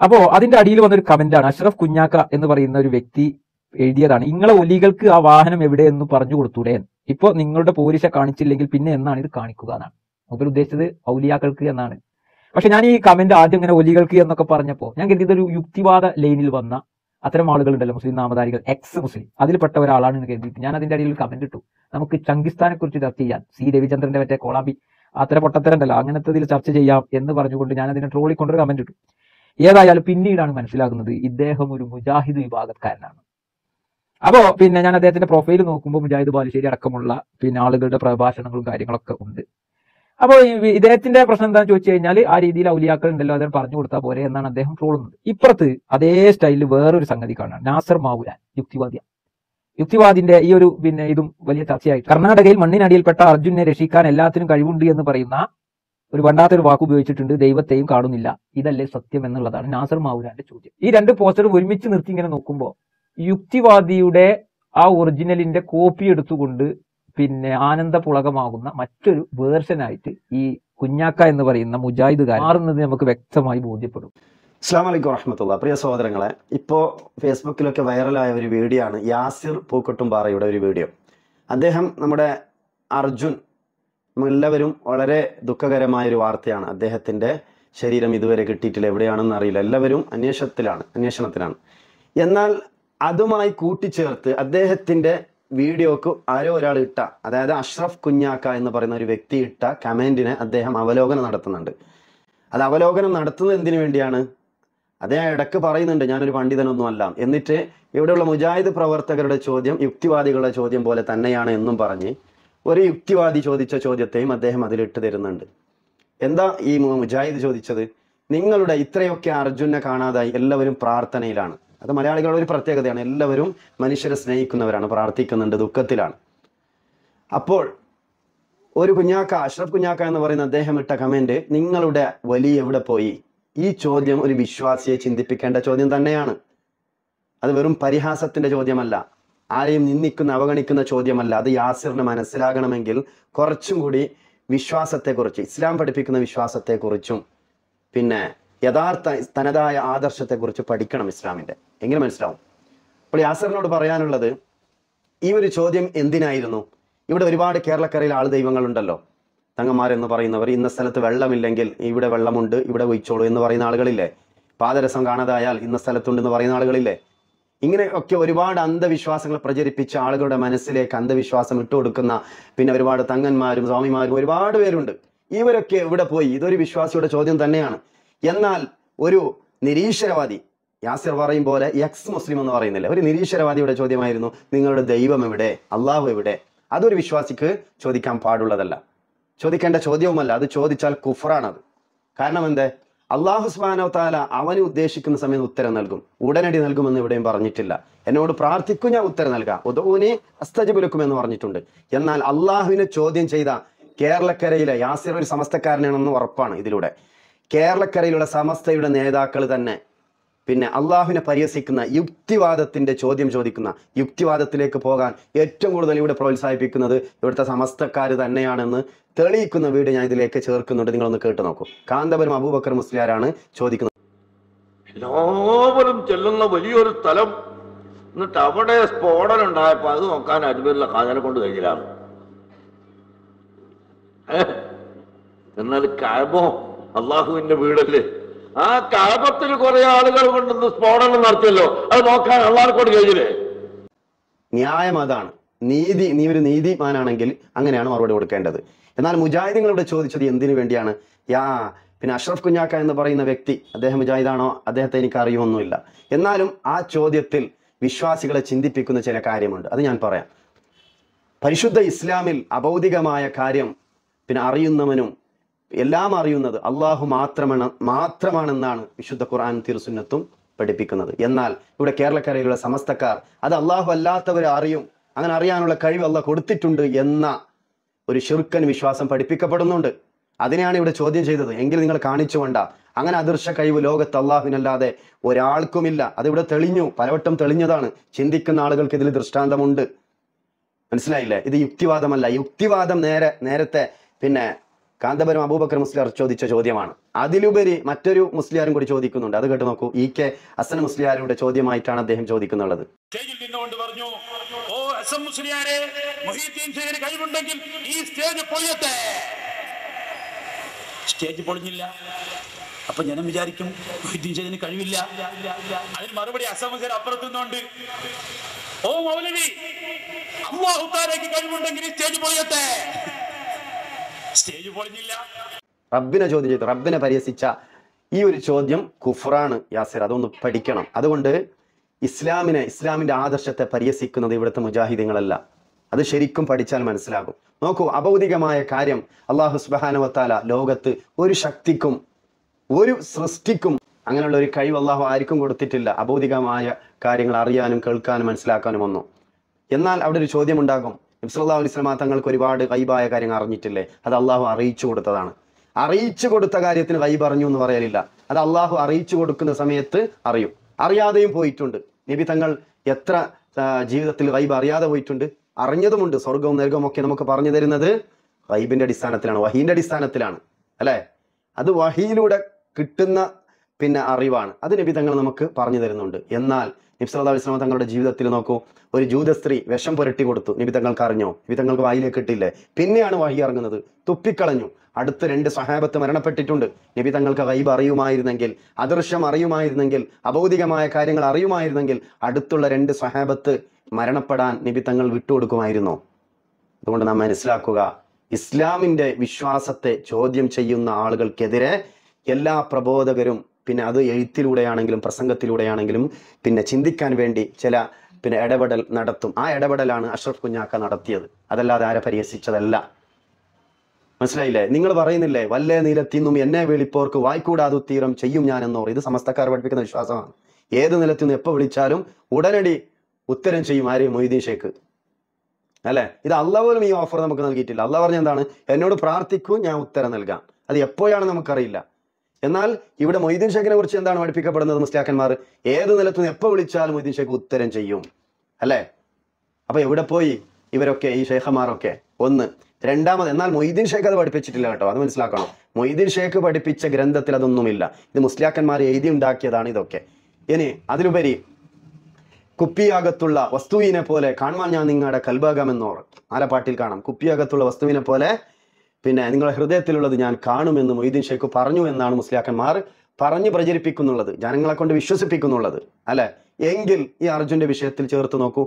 അപ്പോ അതിന്റെ അടിയിൽ വന്നൊരു കമന്റാണ്, അഷ്റഫ് കുഞ്ഞാക്ക എന്ന് പറയുന്ന ഒരു വ്യക്തി എഴുതിയതാണ്, നിങ്ങളെ ഒലികൾക്ക് ആ വാഹനം എവിടെയെന്ന് പറഞ്ഞു കൊടുത്തൂടെ, ഇപ്പൊ നിങ്ങളുടെ പോലീശ കാണിച്ചില്ലെങ്കിൽ പിന്നെ എന്നാണ് ഇത് കാണിക്കുക എന്നാണ് അവർ ഉദ്ദേശിച്ചത്, ഔലിയാക്കൾക്ക് എന്നാണ്. പക്ഷെ ഞാൻ ഈ കമന്റ് ആദ്യം ഇങ്ങനെ ഒലികൾക്ക് എന്നൊക്കെ പറഞ്ഞപ്പോൾ ഞാൻ കരുതിയത് ഒരു യുക്തിവാദ ലൈനിൽ വന്ന അത്തരം ആളുകളുണ്ടല്ലോ, മുസ്ലിം നാമധാരികൾ, എക്സ് മുസ്ലിം, അതിൽപ്പെട്ട ഒരാളാണെന്ന് കരുതിയിട്ട് ഞാൻ അതിന്റെ അടിയിൽ കമന്റ് ഇട്ടു, നമുക്ക് ചങ്കിസ്ഥാനെ കുറിച്ച് ചർച്ച ചെയ്യാം, സി രവിചന്ദ്രന്റെ മറ്റേ കോളാമ്പി അത്തരം പൊട്ടത്തരണ്ടല്ലോ അങ്ങനത്തെ ഇതിൽ ചർച്ച ചെയ്യാം എന്ന് പറഞ്ഞുകൊണ്ട് ഞാൻ അതിനെ ട്രോളിക്കൊണ്ടൊരു കമന്റ് ഇട്ടു. ഏതായാലും പിന്നീടാണ് മനസ്സിലാകുന്നത് ഇദ്ദേഹം ഒരു മുജാഹിദ് വിഭാഗക്കാരനാണ്. അപ്പോ പിന്നെ ഞാൻ അദ്ദേഹത്തിന്റെ പ്രൊഫൈൽ നോക്കുമ്പോൾ മുജാഹിദ് ബാലുശ്ശേരി അടക്കമുള്ള പിന്നെ ആളുകളുടെ പ്രഭാഷണങ്ങളും കാര്യങ്ങളൊക്കെ ഉണ്ട്. അപ്പോൾ ഇദ്ദേഹത്തിന്റെ പ്രശ്നം എന്താണെന്ന് ചോദിച്ചു കഴിഞ്ഞാൽ ആ രീതിയിൽ ഔലിയാക്കൾ ഉണ്ടല്ലോ അദ്ദേഹം പറഞ്ഞു കൊടുത്താൽ പോരെ എന്നാണ് അദ്ദേഹം ട്രോളുന്നത്. ഇപ്പുറത്ത് അതേ സ്റ്റൈലിൽ വേറൊരു സംഗതി കാണാം, നാസർ മാവുലാൻ, യുക്തിവാദിന്റെ ഈ ഒരു പിന്നെ ഇതും വലിയ ചർച്ചയായിട്ട്, കർണാടകയിൽ മണ്ണിനടിയിൽപ്പെട്ട അർജുനെ രക്ഷിക്കാൻ എല്ലാത്തിനും കഴിവുണ്ട് എന്ന് പറയുന്ന ഒരു വണ്ടാത്തൊരു വാക്ക് ഉപയോഗിച്ചിട്ടുണ്ട്, ദൈവത്തെയും കാണുന്നില്ല, ഇതല്ലേ സത്യം എന്നുള്ളതാണ് നാസർ മാവുലാന്റെ ചോദ്യം. ഈ രണ്ട് പോസ്റ്ററും ഒരുമിച്ച് നിർത്തി ഇങ്ങനെ നോക്കുമ്പോൾ യുക്തിവാദിയുടെ ആ ഒറിജിനലിന്റെ കോപ്പി എടുത്തുകൊണ്ട് പിന്നെ ആനന്ദപുളകമാകുന്ന മറ്റൊരു വേർഷനായിട്ട് ഈ കുഞ്ഞാക്ക എന്ന് പറയുന്ന മുജാഹിദുകാരൻ മാറുന്നത് നമുക്ക് വ്യക്തമായി ബോധ്യപ്പെടും. അസ്സലാമു അലൈക്കും വറഹ്മത്തുള്ളാഹി. പ്രിയ സഹോദരങ്ങളെ, ഇപ്പോൾ ഫേസ്ബുക്കിലൊക്കെ വൈറലായ ഒരു വീഡിയോ ആണ് യാസിർ പൂക്കോട്ടുംപാറയുടെ ഒരു വീഡിയോ. അദ്ദേഹം നമ്മുടെ അർജുൻ, എല്ലാവരും വളരെ ദുഃഖകരമായ ഒരു വാർത്തയാണ്, അദ്ദേഹത്തിൻ്റെ ശരീരം ഇതുവരെ കിട്ടിയിട്ടില്ല, എവിടെയാണെന്ന് അറിയില്ല, എല്ലാവരും അന്വേഷണത്തിലാണ്. എന്നാൽ അതുമായി കൂട്ടിച്ചേർത്ത് അദ്ദേഹത്തിൻ്റെ വീഡിയോക്ക് ആരോ ഒരാൾ ഇട്ട, അതായത് അഷ്റഫ് കുഞ്ഞാക്ക എന്ന് പറയുന്ന ഒരു വ്യക്തി ഇട്ട കമൻറ്റിനെ അദ്ദേഹം അവലോകനം നടത്തുന്നുണ്ട്. അത് അവലോകനം നടത്തുന്നത് എന്തിനു വേണ്ടിയാണ്? അദ്ദേഹം ഇടക്ക് പറയുന്നുണ്ട് ഞാനൊരു പണ്ഡിതനൊന്നും അല്ല, എന്നിട്ട് ഇവിടെയുള്ള മുജാഹിദ് പ്രവർത്തകരുടെ ചോദ്യം യുക്തിവാദികളുടെ ചോദ്യം പോലെ തന്നെയാണ് എന്നും പറഞ്ഞ് ഒരു യുക്തിവാദി ചോദിച്ച ചോദ്യത്തെയും അദ്ദേഹം അതിലിട്ട് തരുന്നുണ്ട്. എന്താ ഈ മുജാഹിദ് ചോദിച്ചത്? നിങ്ങളുടെ ഇത്രയൊക്കെ അർജുനെ കാണാതായി, എല്ലാവരും പ്രാർത്ഥനയിലാണ്. അത് മലയാളികളുടെ ഒരു പ്രത്യേകതയാണ്, എല്ലാവരും മനുഷ്യരെ സ്നേഹിക്കുന്നവരാണ്, പ്രാർത്ഥിക്കുന്നുണ്ട്, ദുഃഖത്തിലാണ്. അപ്പോൾ ഒരു കുഞ്ഞാക്ക, അഷ്റഫ് കുഞ്ഞാക്ക എന്ന് പറയുന്ന അദ്ദേഹം ഇട്ട കമന്റ്, നിങ്ങളുടെ വലി എവിടെ പോയി? ഈ ചോദ്യം ഒരു വിശ്വാസിയെ ചിന്തിപ്പിക്കേണ്ട ചോദ്യം തന്നെയാണ്. അത് വെറും പരിഹാസത്തിന്റെ ചോദ്യമല്ല, ആരെയും നിന്ദിക്കുന്ന അവഗണിക്കുന്ന ചോദ്യമല്ല. അത് യാസിറിന് മനസ്സിലാകണമെങ്കിൽ കുറച്ചും കൂടി വിശ്വാസത്തെക്കുറിച്ച്, ഇസ്ലാം പഠിപ്പിക്കുന്ന വിശ്വാസത്തെക്കുറിച്ചും പിന്നെ യഥാർത്ഥ തനതായ ആദർശത്തെക്കുറിച്ച് പഠിക്കണം ഇസ്ലാമിൻ്റെ, എങ്ങനെ മനസ്സിലാവും. അപ്പോൾ യാസിറിനോട് പറയാനുള്ളത്, ഈ ഒരു ചോദ്യം എന്തിനായിരുന്നു? ഇവിടെ ഒരുപാട് കേരളക്കരയിൽ ആൾ ദൈവങ്ങളുണ്ടല്ലോ, തങ്ങന്മാരെന്ന് പറയുന്നവർ, ഇന്ന സ്ഥലത്ത് വെള്ളമില്ലെങ്കിൽ ഇവിടെ വെള്ളമുണ്ട്, ഇവിടെ ഒഴിച്ചോളൂ എന്ന് പറയുന്ന ആളുകളില്ലേ, പാദരസം കാണാതായാൽ ഇന്ന സ്ഥലത്തുണ്ടെന്ന് പറയുന്ന ആളുകളില്ലേ, ഇങ്ങനെയൊക്കെ ഒരുപാട് അന്ധവിശ്വാസങ്ങൾ പ്രചരിപ്പിച്ച ആളുകളുടെ മനസ്സിലേക്ക് അന്ധവിശ്വാസം ഇട്ടുകൊടുക്കുന്ന പിന്നെ ഒരുപാട് തങ്ങന്മാരും സ്വാമിമാരും ഒരുപാട് പേരുണ്ട്. ഇവരൊക്കെ എവിടെ പോയി? ഇതൊരു വിശ്വാസിയുടെ ചോദ്യം തന്നെയാണ്. എന്നാൽ ഒരു നിരീശ്വരവാദി, യാസിർ പറയും പോലെ എക്സ് മുസ്ലിം എന്ന് പറയുന്നില്ല, ഒരു നിരീശ്വരവാദിയുടെ ചോദ്യമായിരുന്നു നിങ്ങളുടെ ദൈവം എവിടെ, അള്ളാഹു എവിടെ? അതൊരു വിശ്വാസിക്ക് ചോദിക്കാൻ പാടുള്ളതല്ല, ചോദിക്കേണ്ട ചോദ്യവുമല്ല. അത് ചോദിച്ചാൽ കുഫറാണത്. കാരണം എന്തേ? അള്ളാഹു സുബ്ഹാനഹു വ തആല അവന് ഉദ്ദേശിക്കുന്ന സമയം ഉത്തരം നൽകും, ഉടനടി നൽകുമെന്ന് എവിടെയും പറഞ്ഞിട്ടില്ല. എന്നോട് പ്രാർത്ഥിക്കും, ഞാൻ ഉത്തരം നൽകാം, ഉദഊനി അസ്തജിബ് ലക്കും എന്ന് പറഞ്ഞിട്ടുണ്ട്. എന്നാൽ അള്ളാഹുവിനെ ചോദ്യം ചെയ്ത കേരളക്കരയിലെ യാസിർ ഒരു സമസ്തക്കാരനാണെന്ന് ഉറപ്പാണ്. ഇതിലൂടെ കേരളക്കരയിലുള്ള സമസ്തയുടെ നേതാക്കൾ തന്നെ പിന്നെ അള്ളാഹുവിനെ പരിഹസിക്കുന്ന യുക്തിവാദത്തിന്റെ ചോദ്യം ചോദിക്കുന്ന, യുക്തിവാദത്തിലേക്ക് പോകാൻ ഏറ്റവും കൂടുതൽ ഇവിടെ പ്രോത്സാഹിപ്പിക്കുന്നത് ഇവിടുത്തെ സമസ്തക്കാർ തന്നെയാണെന്ന് തെളിയിക്കുന്ന വീഡിയോ ഞാൻ ഇതിലേക്ക് ചേർക്കുന്നുണ്ട്. നിങ്ങളൊന്ന് കേട്ടു നോക്കൂ. കാന്തപുരം അബൂബക്കർ മുസ്ലിയാരാണ് ചോദിക്കുന്നത്. എല്ലാവരും ചെല്ലുന്ന വലിയൊരു സ്ഥലം, എന്നിട്ട് അവിടെ സ്ഫോടനം ഉണ്ടായപ്പോ അത് നോക്കാൻ അജ്മീറിലെ ഖാജനെ കൊണ്ട് കഴിയില്ല. എന്നാൽ കഅബോ അള്ളാഹുവിന്റെ വീടല്ലേ, ആ കഅബത്തിൽ കുറെ ആളുകൾ കൊണ്ടുവന്ന് സ്ഫോടനം നടത്തിയല്ലോ, അത് നോക്കാൻ അള്ളാഹെ കൊണ്ട് കഴിഞ്ഞില്ലേ? ന്യായം അതാണ്. നീ ഒരു നീതിമാനാണെങ്കിൽ അങ്ങനെയാണ് മറുപടി കൊടുക്കേണ്ടത്. എന്നാൽ മുജാഹിദുകളോട് ചോദിച്ചത് എന്തിനു വേണ്ടിയാണ്? പിന്നെ അഷ്റഫ് കുഞ്ഞാക്ക എന്ന് പറയുന്ന വ്യക്തി, അദ്ദേഹം മുജാഹിദാണോ? അദ്ദേഹത്തെ എനിക്ക് അറിയുമൊന്നുമില്ല. എന്നാലും ആ ചോദ്യത്തിൽ വിശ്വാസികളെ ചിന്തിപ്പിക്കുന്ന ചില കാര്യമുണ്ട്, അത് ഞാൻ പറയാം. പരിശുദ്ധ ഇസ്ലാമിൽ അഭൗതികമായ കാര്യം പിന്നെ അറിയുന്നവനും എല്ലാം അറിയുന്നത് അള്ളാഹു മാത്രമാണെന്നാണ് വിശുദ്ധ ഖുർആൻ തിരുസുന്നത്തും പഠിപ്പിക്കുന്നത്. എന്നാൽ ഇവിടെ കേരളക്കരയിലുള്ള സമസ്തക്കാർ അത് അള്ളാഹു അല്ലാത്തവരെ അറിയും, അങ്ങനെ അറിയാനുള്ള കഴിവ് അള്ളാഹ് കൊടുത്തിട്ടുണ്ട് എന്ന ഒരു ശിർക്കൻ വിശ്വാസം പഠിപ്പിക്കപ്പെടുന്നുണ്ട്. അതിനെയാണ് ഇവിടെ ചോദ്യം ചെയ്തത്. എങ്കിൽ നിങ്ങൾ കാണിച്ചുകൊണ്ട അങ്ങനെ അദൃശ്യ കഴിവ് ലോകത്ത് അള്ളാഹുവിനല്ലാതെ ഒരാൾക്കുമില്ല. അതിവിടെ തെളിഞ്ഞു, പലവട്ടം തെളിഞ്ഞതാണ്. ചിന്തിക്കുന്ന ആളുകൾക്ക് ഇതിൽ ദൃഷ്ടാന്തമുണ്ട്. മനസ്സിലായില്ലേ? ഇത് യുക്തിവാദമല്ല. യുക്തിവാദം നേരത്തെ പിന്നെ കാന്തപുരം അബൂബക്കർ മുസ്ലിയാർ ചോദിച്ച ചോദ്യമാണ്. അതിലുപരി മറ്റൊരു മുസ്ലിയാരും കൂടി ചോദിക്കുന്നുണ്ട്. അത് കേട്ട് നോക്കൂ. EK ഹസൻ മുസ്ലിയാരുടെ ചോദ്യമായിട്ടാണ് അദ്ദേഹം ചോദിക്കുന്നുള്ളത്. സ്റ്റേജിൽ നിന്നുകൊണ്ട് പറഞ്ഞു, ഓ ഹസൻ മുസ്ലിയാരെ, മുഹീദ്ദീൻ ഷേഖിന് കഴിവുണ്ടെങ്കിൽ ഈ സ്റ്റേജ് പൊളിയട്ടെ. സ്റ്റേജ് പൊളിഞ്ഞില്ല. അപ്പൊ ജനം വിചാരിക്കും മുഹീദ്ദീൻ ഷേഖിന് കഴിവില്ല. അതിന് മറുപടി ഹസൻ മുസ്ലിയാർ അപ്പുറത്ത് നിന്നുകൊണ്ട്, ഓ മൗലവി, അല്ലാഹു തആലയ്ക്ക് കഴിവുണ്ടെങ്കിൽ ഈ സ്റ്റേജ് പൊളിയട്ടെ. സ്റ്റേജ് പൊളിഞ്ഞില്ല. റബ്ബിനെ ചോദ്യം ചെയ്തു, റബ്ബിനെ പരിഹസിച്ച ഈ ഒരു ചോദ്യം കുഫ്റാണ് യാസിർ. അതൊന്ന് പഠിക്കണം. അതുകൊണ്ട് ഇസ്ലാമിന്റെ ആദർശത്തെ പരിഹസിക്കുന്നത് ഇവിടുത്തെ മുജാഹിദീങ്ങളല്ല. അത് ശരിക്കും പഠിച്ചാൽ മനസ്സിലാകും. നോക്കൂ, അഭൗതികമായ കാര്യം അല്ലാഹു സുബ്ഹാനഹു വ തആല ലോകത്ത് ഒരു ശക്തിക്കും ഒരു സൃഷ്ടിക്കും അങ്ങനെയുള്ള ഒരു കഴിവ് അല്ലാഹു ആർക്കും കൊടുത്തിട്ടില്ല, അഭൗതികമായ കാര്യങ്ങൾ അറിയാനും കേൾക്കാനും മനസ്സിലാക്കാനും ഒന്നും. എന്നാൽ അവിടെ ഒരു ചോദ്യം ഉണ്ടാകും, നബി സല്ലല്ലാഹു അലൈഹി വസല്ലം തങ്ങൾക്ക് ഒരുപാട് ഗൈബായ കാര്യങ്ങൾ അറിഞ്ഞിട്ടില്ലേ? അത് അള്ളാഹു അറിയിച്ചു കൊടുത്തതാണ്. അറിയിച്ചു കൊടുത്ത കാര്യത്തിന് ഗൈബ് അറിഞ്ഞു എന്ന് പറയലില്ല. അത് അള്ളാഹു അറിയിച്ചു കൊടുക്കുന്ന സമയത്ത് അറിയും. അറിയാതെയും പോയിട്ടുണ്ട്. നബി തങ്ങൾ എത്ര ജീവിതത്തിൽ ഗൈബ് അറിയാതെ പോയിട്ടുണ്ട്. അറിഞ്ഞതുമുണ്ട്. സ്വർഗവും നരകവും ഒക്കെ നമുക്ക് പറഞ്ഞു തരുന്നത് ഗൈബിന്റെ അടിസ്ഥാനത്തിലാണ്, വഹീന്റെ അടിസ്ഥാനത്തിലാണ്, അല്ലെ? അത് വഹീയിലൂടെ കിട്ടുന്ന അറിവാണ്. അത് നബി തങ്ങൾ നമുക്ക് പറഞ്ഞു തരുന്നുണ്ട്. എന്നാൽ നബി സല്ലല്ലാഹു അലൈഹി വസല്ലം തങ്ങളുടെ ജീവിതത്തിൽ നോക്കൂ, ഒരു ജൂത സ്ത്രീ വിഷം പുരട്ടി കൊടുത്തു. നബി തങ്ങൾക്ക് അറിഞ്ഞോ? നബി തങ്ങൾക്ക് വായിലേക്ക് ഇട്ടില്ലേ? പിന്നെയാണ് വഹി ഇറങ്ങുന്നത്. തുപ്പിക്കളഞ്ഞു. അടുത്ത 2 സ്വഹാബത്ത് മരണപ്പെട്ടിട്ടുണ്ട്. നബി തങ്ങൾക്ക് ഗൈബ് അറിയുമായിരുന്നെങ്കിൽ, അദൃശ്യം അറിയുമായിരുന്നെങ്കിൽ, അഭൗതികമായ കാര്യങ്ങൾ അറിയുമായിരുന്നെങ്കിൽ അടുത്തുള്ള 2 സ്വഹാബത്ത് മരണപ്പെടാൻ നബി തങ്ങൾ വിട്ടുകൊടുക്കുമായിരുന്നോ? അതുകൊണ്ട് നാം മനസ്സിലാക്കുക, ഇസ്ലാമിന്റെ വിശ്വാസത്തെ ചോദ്യം ചെയ്യുന്ന ആളുകൾക്കെതിരെ എല്ലാ പ്രബോധകരും അത് എഴുത്തിലൂടെയാണെങ്കിലും പ്രസംഗത്തിലൂടെയാണെങ്കിലും ചിന്തിക്കാൻ വേണ്ടി ചില ഇടപെടൽ നടത്തും. ആ ഇടപെടലാണ് അഷ്റഫ് കുഞ്ഞാക്ക നടത്തിയത്. അതല്ലാതെ ആരെ പരിഹസിച്ചതല്ല. മനസ്സിലായില്ലേ? നിങ്ങൾ പറയുന്നില്ലേ, വല്ലേ നിലത്തിന്നും എന്നെ വിളിപ്പോർക്ക് വായ്ക്കൂടാതു തീരം ചെയ്യും ഞാൻ എന്നോർ. ഇത് സമസ്തക്കാർ പഠിപ്പിക്കുന്ന വിശ്വാസമാണ്. ഏത് നിലത്തിന്നും എപ്പോൾ വിളിച്ചാലും ഉടനടി ഉത്തരം ചെയ്യും. ആരെയും? മൊയ്തീൻ ഷേഖ്, അല്ലെ? ഇത് അള്ളാഹ് പോലും ഈ ഓഫർ നമുക്ക് നൽകിയിട്ടില്ല. അള്ളാഹ് പറഞ്ഞ എന്താണ്? എന്നോട് പ്രാർത്ഥിക്കൂ, ഞാൻ ഉത്തരം നൽകാം. അത് എപ്പോഴാണ് നമുക്കറിയില്ല. എന്നാൽ ഇവിടെ മൊയ്തീൻ ഷേഖിനെ കുറിച്ച് എന്താണ് പഠിപ്പിക്കപ്പെടുന്നത്? മുസ്ലിയാക്കന്മാർ ഏത് നിലത്തുനിന്ന് എപ്പോൾ വിളിച്ചാലും മൊയ്തീൻ ഷേഖ് ഉത്തരം ചെയ്യും, അല്ലെ? അപ്പൊ എവിടെ പോയി ഇവരൊക്കെ, ഈ ഷേഖന്മാരൊക്കെ? ഒന്ന്. രണ്ടാമത്, എന്നാൽ മൊയ്തീൻ ഷേഖ് അത് പഠിപ്പിച്ചിട്ടില്ല കേട്ടോ, അത് മനസ്സിലാക്കണം. മൊയ്തീൻ ഷേഖ് പഠിപ്പിച്ച ഗ്രന്ഥത്തിൽ അതൊന്നുമില്ല. ഇത് മുസ്ലിയാക്കന്മാർ എഴുതി ഉണ്ടാക്കിയതാണ് ഇതൊക്കെ. ഇനി അതിലുപരി കുപ്പിയകത്തുള്ള വസ്തുവിനെ പോലെ കാണുവാൻ ഞാൻ നിങ്ങളുടെ കൽബാകാമെന്നോർ. ആലപ്പാട്ടിൽ കാണാം, കുപ്പിയകത്തുള്ള വസ്തുവിനെ പോലെ നിങ്ങളുടെ ഹൃദയത്തിലുള്ളത് ഞാൻ കാണുമെന്ന് മൊയ്തീൻ ഷേഖ് പറഞ്ഞു എന്നാണ് മുസ്ലിയാക്കന്മാർ പറഞ്ഞ് പ്രചരിപ്പിക്കുന്നുള്ളത്, ജനങ്ങളെ കൊണ്ട് വിശ്വസിപ്പിക്കുന്നുള്ളത്, അല്ലെ? എങ്കിൽ ഈ അർജുന്റെ വിഷയത്തിൽ ചേർത്ത് നോക്കൂ.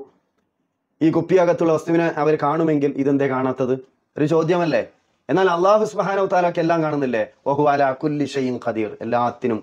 ഈ കുപ്പിയകത്തുള്ള വസ്തുവിനെ അവർ കാണുമെങ്കിൽ ഇതെന്തേ കാണാത്തത്? ഒരു ചോദ്യമല്ലേ? എന്നാൽ അല്ലാഹു സുബ്ഹാനഹു വ തആലക്ക് എല്ലാം കാണുന്നില്ലേ? വഹു അലാ കുല്ലി ഷൈഇൻ ഖദീർ. എല്ലാത്തിനും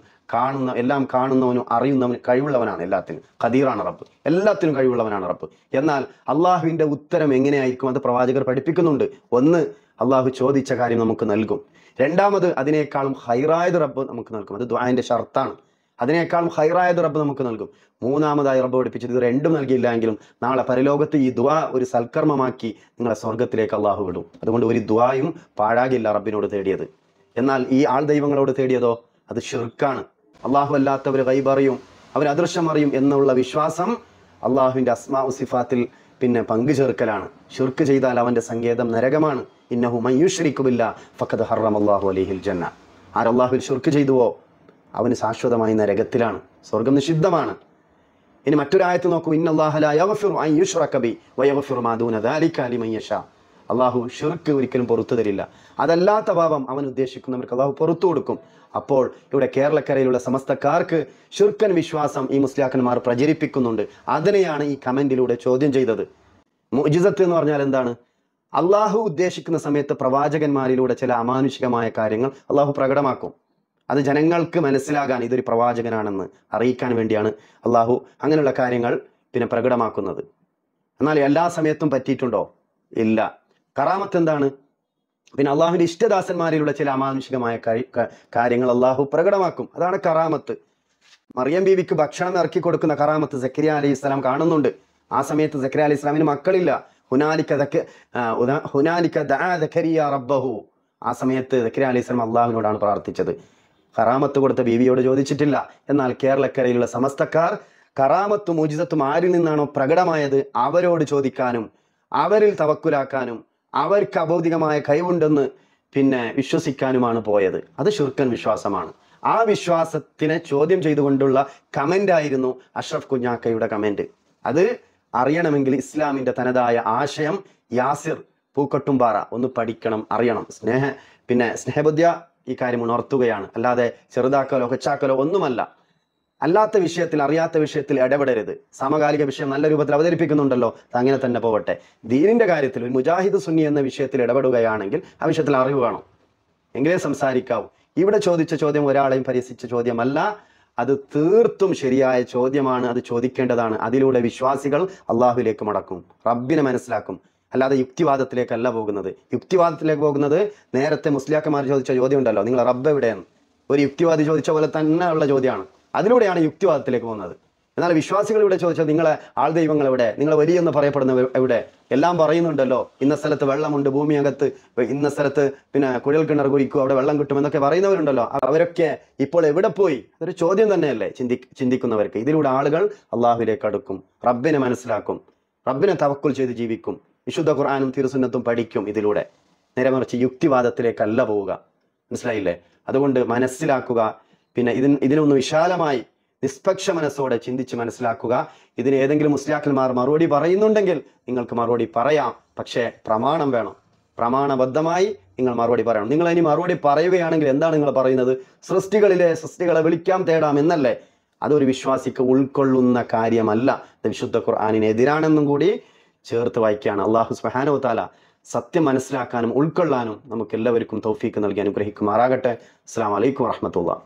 എല്ലാം കാണുന്നവനും അറിയുന്നവനും കഴിവുള്ളവനാണ്. എല്ലാത്തിനും ഖദീറാണ് റബ്ബ്. എല്ലാത്തിനും കഴിവുള്ളവനാണ് റബ്ബ്. എന്നാൽ അള്ളാഹുവിന്റെ ഉത്തരം എങ്ങനെയായിരിക്കും? അത് പ്രവാചകർ പഠിപ്പിക്കുന്നുണ്ട്. ഒന്ന്, അള്ളാഹു ചോദിച്ച കാര്യം നമുക്ക് നൽകും. രണ്ടാമത്, അതിനേക്കാളും ഹൈറായത് റബ്ബ് നമുക്ക് നൽകും. അത് ദുആന്റെ ഷർത്താണ്. അതിനേക്കാളും ഹൈറായത് റബ്ബ് നമുക്ക് നൽകും. മൂന്നാമതായി റബ്ബ് പഠിപ്പിച്ചത് ഇത് രണ്ടും നൽകിയില്ല എങ്കിലും നാളെ പരലോകത്ത് ഈ ദുആ ഒരു സൽക്കർമ്മമാക്കി നിങ്ങളെ സ്വർഗത്തിലേക്ക് അള്ളാഹു വിടും. അതുകൊണ്ട് ഒരു ദുആയും പാഴാകില്ല റബ്ബിനോട് തേടിയത്. എന്നാൽ ഈ ആൾ ദൈവങ്ങളോട് തേടിയതോ അത് ഷിർക്കാണ്. അള്ളാഹു അല്ലാത്തവർ ഗൈബ് അറിയും, അവർ അദൃശ്യം അറിയും എന്നുള്ള വിശ്വാസം അള്ളാഹുവിന്റെ അസ്മാ സിഫാത്തിൽ പങ്കു ചേർക്കലാണ്. ഷിർക്ക് ചെയ്താൽ അവന്റെ സങ്കേതം നരകമാണ്. ഇന്നഹു മൻ യുശ്രികു ബില്ലാഹ് ഫഖദ് ഹറമല്ലാഹു അലൈഹിൽ ജന്ന. ആരല്ലാഹുവിൽ ഷിർക്ക് ചെയ്തുവോ അവന് ശാശ്വതമായി നരകത്തിലാണ്. സ്വർഗം നിഷിദ്ധമാണ്. ഇനി മറ്റൊരായത്ത് നോക്കൂ, ഇന്നല്ലാഹ ലാ യഗ്ഫിറു അൻ യുശ്റക ബി വയഗ്ഫിറു മാ ദൂന ദാലിക ലിമൻ യശാ. അള്ളാഹു ഷിർക്ക് ഒരിക്കലും പുറത്തു തരില്ല. അതല്ലാത്ത പാപം അവൻ ഉദ്ദേശിക്കുന്നവർക്ക് അള്ളാഹു പുറത്തു കൊടുക്കും. അപ്പോൾ ഇവിടെ കേരളക്കരയിലുള്ള സമസ്തക്കാർക്ക് ഷിർക്കൻ വിശ്വാസം ഈ മുസ്ലിയാക്കന്മാർ പ്രചരിപ്പിക്കുന്നുണ്ട്. അതിനെയാണ് ഈ കമന്റിലൂടെ ചോദ്യം ചെയ്തത്. മുഅ്ജിസത്ത് എന്ന് പറഞ്ഞാൽ എന്താണ്? അള്ളാഹു ഉദ്ദേശിക്കുന്ന സമയത്ത് പ്രവാചകന്മാരിലൂടെ ചില അമാനുഷികമായ കാര്യങ്ങൾ അള്ളാഹു പ്രകടമാക്കും. അത് ജനങ്ങൾക്ക് മനസ്സിലാകാൻ ഇതൊരു പ്രവാചകനാണെന്ന് അറിയിക്കാൻ വേണ്ടിയാണ് അള്ളാഹു അങ്ങനെയുള്ള കാര്യങ്ങൾ പ്രകടമാക്കുന്നത്. എന്നാൽ എല്ലാ സമയത്തും പറ്റിയിട്ടുണ്ടോ? ഇല്ല. കറാമത്ത് എന്താണ്? അള്ളാഹുവിന്റെ ഇഷ്ടദാസന്മാരിലുള്ള ചില അമാനുഷികമായ കാര്യങ്ങൾ അള്ളാഹു പ്രകടമാക്കും. അതാണ് കറാമത്ത്. മറിയം ബീവിക്ക് ഭക്ഷണം ഇറക്കി കൊടുക്കുന്ന കറാമത്ത് സക്കരിയ അലൈഹി സ്വലാം കാണുന്നുണ്ട്. ആ സമയത്ത് സക്കരിയ അലൈഹി സ്വലാമിന് മക്കളില്ല. ഹുനാലിക ദഅ സക്കരിയ റബ്ബഹു. ആ സമയത്ത് സക്കരിയ അലൈഹി സ്വലാം അള്ളാഹുവിനോടാണ് പ്രാർത്ഥിച്ചത്. കറാമത്ത് കൊടുത്ത ബീവിയോട് ചോദിച്ചിട്ടില്ല. എന്നാൽ കേരളക്കരയിലുള്ള സമസ്തക്കാർ കറാമത്തും മുഅ്ജിസത്തും ആരിൽ നിന്നാണോ പ്രകടമായത് അവരോട് ചോദിക്കാനും അവരിൽ തവക്കുലാക്കാനും അവർക്ക് അബൗദികമായ കഴിവുണ്ടെന്ന് പിന്നെ വിശ്വസിക്കാനുമാണ് പോയത്. അത് ശിർക്കൻ വിശ്വാസമാണ്. ആ വിശ്വാസത്തിനെ ചോദ്യം ചെയ്തുകൊണ്ടുള്ള കമന്റ് ആയിരുന്നു അഷ്റഫ് കുഞ്ഞാക്കയുടെ കമന്റ്. അത് അറിയണമെങ്കിൽ ഇസ്ലാമിന്റെ തനതായ ആശയം യാസിർ പൂക്കട്ടുംപാറ ഒന്ന് പഠിക്കണം, അറിയണം. സ്നേഹബുദ്ധ്യ ഈ കാര്യം ഉണർത്തുകയാണ്, അല്ലാതെ ചെറുതാക്കലോ കൊച്ചാക്കലോ ഒന്നുമല്ല. അല്ലാത്ത വിഷയത്തിൽ, അറിയാത്ത വിഷയത്തിൽ ഇടപെടരുത്. സമകാലിക വിഷയം നല്ല രൂപത്തിൽ അവതരിപ്പിക്കുന്നുണ്ടല്ലോ, അങ്ങനെ തന്നെ പോകട്ടെ. ദീനിന്റെ കാര്യത്തിൽ ഒരു മുജാഹിദ് സുന്നി എന്ന വിഷയത്തിൽ ഇടപെടുകയാണെങ്കിൽ ആ വിഷയത്തിൽ അറിവ് വേണം, എങ്കിലേ സംസാരിക്കാവൂ. ഇവിടെ ചോദിച്ച ചോദ്യം ഒരാളെയും പരിഹസിച്ച ചോദ്യമല്ല, അത് തീർത്തും ശരിയായ ചോദ്യമാണ്. അത് ചോദിക്കേണ്ടതാണ്. അതിലൂടെ വിശ്വാസികൾ അള്ളാഹുവിലേക്ക് മടക്കും, റബ്ബിനെ മനസ്സിലാക്കും. അല്ലാതെ യുക്തിവാദത്തിലേക്കല്ല പോകുന്നത്. യുക്തിവാദത്തിലേക്ക് പോകുന്നത് നേരത്തെ മുസ്ലിയാക്കന്മാർ ചോദിച്ച ചോദ്യം ഉണ്ടല്ലോ, നിങ്ങൾ റബ്ബ് എവിടെയാണ്, ഒരു യുക്തിവാദി ചോദിച്ച പോലെ തന്നെ ഉള്ള ചോദ്യമാണ്. അതിലൂടെയാണ് യുക്തിവാദത്തിലേക്ക് പോകുന്നത്. എന്നാൽ വിശ്വാസികൾ ഇവിടെ ചോദിച്ചത് നിങ്ങളെ ആൾ ദൈവങ്ങൾ എവിടെ, നിങ്ങളെ വലിയെന്ന് പറയപ്പെടുന്ന എവിടെ, എല്ലാം പറയുന്നുണ്ടല്ലോ. ഇന്ന സ്ഥലത്ത് വെള്ളമുണ്ട്, ഭൂമിയകത്ത് ഇന്ന സ്ഥലത്ത് പിന്നെ കുഴൽ കിണർ കുഴിക്കും, അവിടെ വെള്ളം കിട്ടുമെന്നൊക്കെ പറയുന്നവരുണ്ടല്ലോ. അവരൊക്കെ ഇപ്പോൾ എവിടെ പോയി? അതൊരു ചോദ്യം തന്നെയല്ലേ ചിന്തിക്കുന്നവർക്ക്. ഇതിലൂടെ ആളുകൾ അള്ളാഹുവിലേക്ക് അടുക്കും, റബ്ബിനെ മനസ്സിലാക്കും, റബ്ബിനെ തവക്കുൽ ചെയ്ത് ജീവിക്കും, വിശുദ്ധ ഖുർആനും തിരുസുന്നത്തും പഠിക്കും. ഇതിലൂടെ നേരെ മറിച്ച് യുക്തിവാദത്തിലേക്കല്ല പോവുക. മനസ്സിലായില്ലേ? അതുകൊണ്ട് മനസ്സിലാക്കുക. പിന്നെ ഇതിനൊന്ന് വിശാലമായി നിഷ്പക്ഷ മനസ്സോടെ ചിന്തിച്ച് മനസ്സിലാക്കുക. ഇതിന് ഏതെങ്കിലും മുസ്ലിയാക്കന്മാർ മറുപടി പറയുന്നുണ്ടെങ്കിൽ നിങ്ങൾക്ക് മറുപടി പറയാം, പക്ഷേ പ്രമാണം വേണം. പ്രമാണബദ്ധമായി നിങ്ങൾ മറുപടി പറയണം. നിങ്ങൾ ഇനി മറുപടി പറയുകയാണെങ്കിൽ എന്താണ് നിങ്ങൾ പറയുന്നത്? സൃഷ്ടികളെ വിളിക്കാം തേടാം എന്നല്ലേ? അതൊരു വിശ്വാസിക്ക് ഉൾക്കൊള്ളുന്ന കാര്യമല്ല. ഇത് വിശുദ്ധ ഖുർആനിന് എതിരാണെന്നും കൂടി ചേർത്ത് വായിക്കുകയാണ്. അള്ളാഹു സുബ്ഹാനഹു വ തആല സത്യം മനസ്സിലാക്കാനും ഉൾക്കൊള്ളാനും നമുക്ക് എല്ലാവർക്കും തൗഫീക്ക് നൽകി അനുഗ്രഹിക്കുമാറാകട്ടെ. അസ്സലാമു അലൈക്കും വറഹ്മത്തുള്ളാഹി.